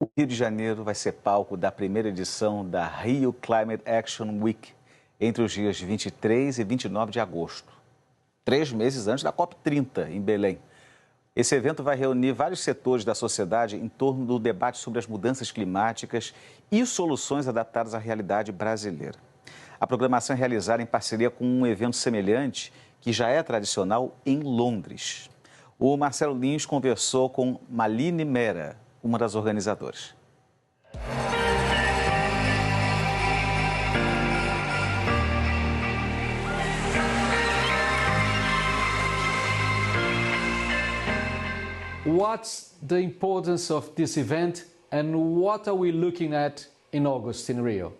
O Rio de Janeiro vai ser palco da primeira edição da Rio Climate Action Week, entre os dias 23 e 29 de agosto, 3 meses antes da COP30, em Belém. Esse evento vai reunir vários setores da sociedade em torno do debate sobre as mudanças climáticas e soluções adaptadas à realidade brasileira. A programação é realizada em parceria com um evento semelhante, que já é tradicional em Londres. O Marcelo Lins conversou com Maline Mera, uma das organizadoras. What's the importance of this event and what are we looking at in August in Rio?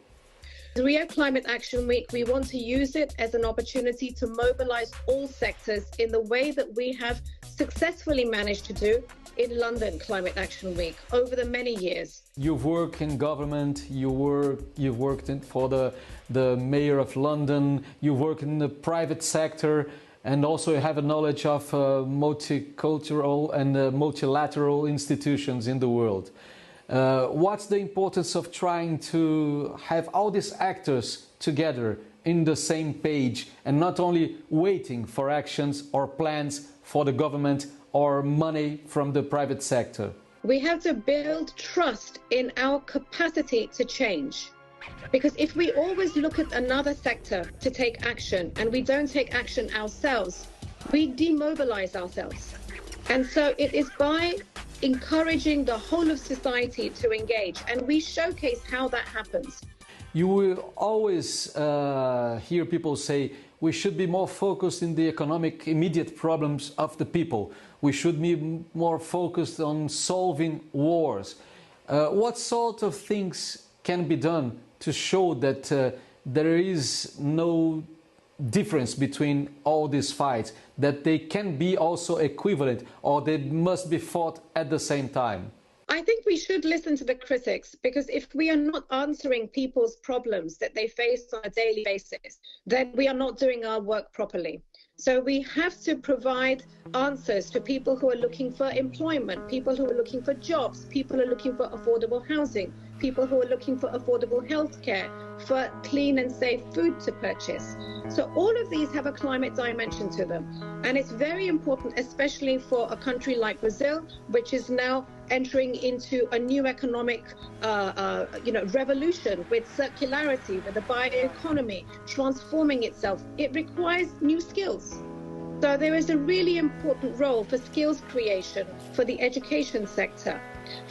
The Rio Climate Action Week, we want to use it as an opportunity to mobilize all sectors in the way that we have successfully managed to do in London Climate Action Week over the many years. You've worked in government, you've worked for the mayor of London, you work in the private sector, and also you have a knowledge of multicultural and multilateral institutions in the world. What's the importance of trying to have all these actors together in the same page and not only waiting for actions or plans for the government or money from the private sector? We have to build trust in our capacity to change. Because if we always look at another sector to take action and we don't take action ourselves, we demobilize ourselves. And so it is by encouraging the whole of society to engage, and we showcase how that happens. You will always hear people say we should be more focused in the economic immediate problems of the people. We should be more focused on solving wars. What sort of things can be done to show that there is no difference between all these fights, that they can be also equivalent or they must be fought at the same time? I think we should listen to the critics, because if we are not answering people's problems that they face on a daily basis, then we are not doing our work properly. So we have to provide answers to people who are looking for employment, people who are looking for jobs, people who are looking for affordable housing, people who are looking for affordable healthcare, for clean and safe food to purchase. So all of these have a climate dimension to them. And it's very important, especially for a country like Brazil, which is now entering into a new economic revolution with circularity, with the bioeconomy transforming itself. It requires new skills. So there is a really important role for skills creation for the education sector,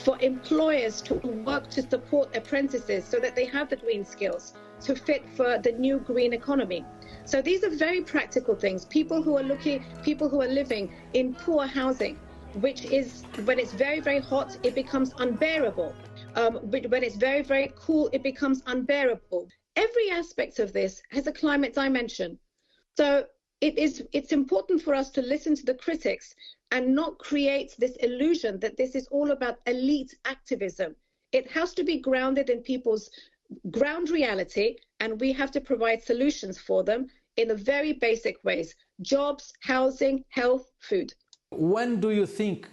for employers to work to support apprentices so that they have the green skills to fit for the new green economy. So these are very practical things. People who are living in poor housing, which is, when it's very, very hot, it becomes unbearable. When it's very, very cool, it becomes unbearable. Every aspect of this has a climate dimension. So it's important for us to listen to the critics and not create this illusion that this is all about elite activism. It has to be grounded in people's ground reality, and we have to provide solutions for them in the very basic ways: jobs, housing, health, food. When do you think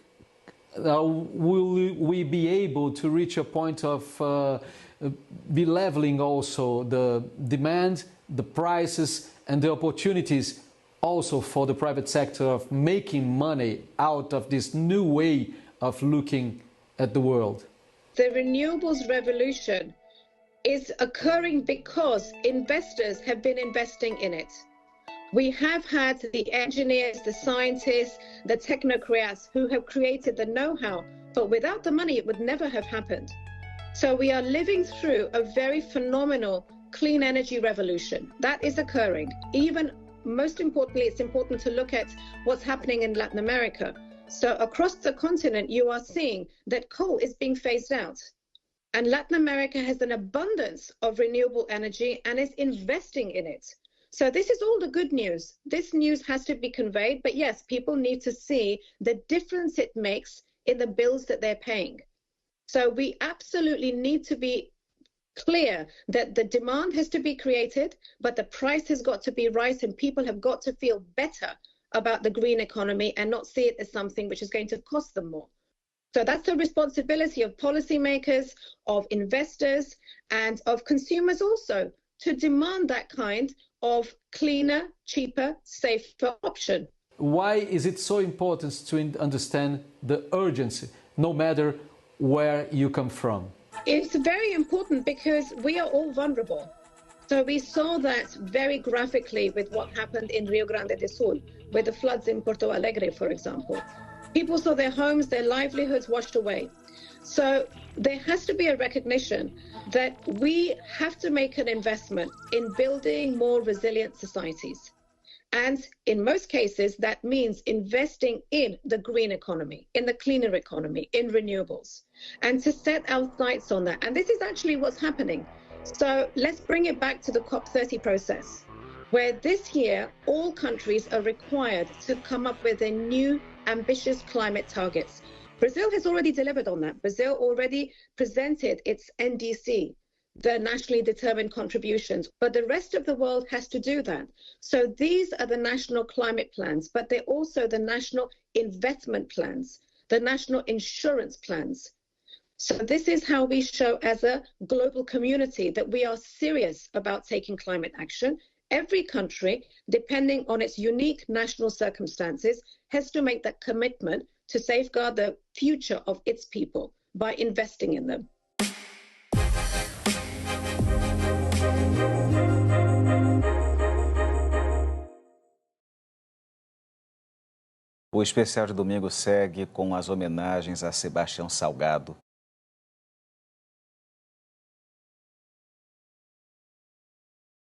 will we be able to reach a point of be leveling also the demand, the prices and the opportunities also for the private sector of making money out of this new way of looking at the world? The renewables revolution is occurring because investors have been investing in it. We have had the engineers, the scientists, the technocrats who have created the know-how, but without the money, it would never have happened. So we are living through a very phenomenal clean energy revolution that is occurring. Even most importantly, it's important to look at what's happening in Latin America. So across the continent, you are seeing that coal is being phased out. And Latin America has an abundance of renewable energy and is investing in it. So this is all the good news. This news has to be conveyed, but yes, people need to see the difference it makes in the bills that they're paying. So we absolutely need to be clear that the demand has to be created, but the price has got to be right, and people have got to feel better about the green economy and not see it as something which is going to cost them more. So that's the responsibility of policymakers, of investors, and of consumers also to demand that kind of cleaner, cheaper, safer option. Why is it so important to understand the urgency, no matter where you come from? It's very important because we are all vulnerable. So we saw that very graphically with what happened in Rio Grande do Sul, with the floods in Porto Alegre, for example. People saw their homes, their livelihoods washed away. So there has to be a recognition that we have to make an investment in building more resilient societies. And in most cases, that means investing in the green economy, in the cleaner economy, in renewables, and to set our sights on that. And this is actually what's happening. So let's bring it back to the COP30 process, where this year, all countries are required to come up with a new ambitious climate targets. Brazil has already delivered on that. Brazil already presented its NDC, the nationally determined contributions, but the rest of the world has to do that. So these are the national climate plans, but they're also the national investment plans, the national insurance plans. So this is how we show as a global community that we are serious about taking climate action. Every country, depending on its unique national circumstances, has to make that commitment to safeguard the future of its people by investing in them. O especial de domingo segue com as homenagens a Sebastião Salgado,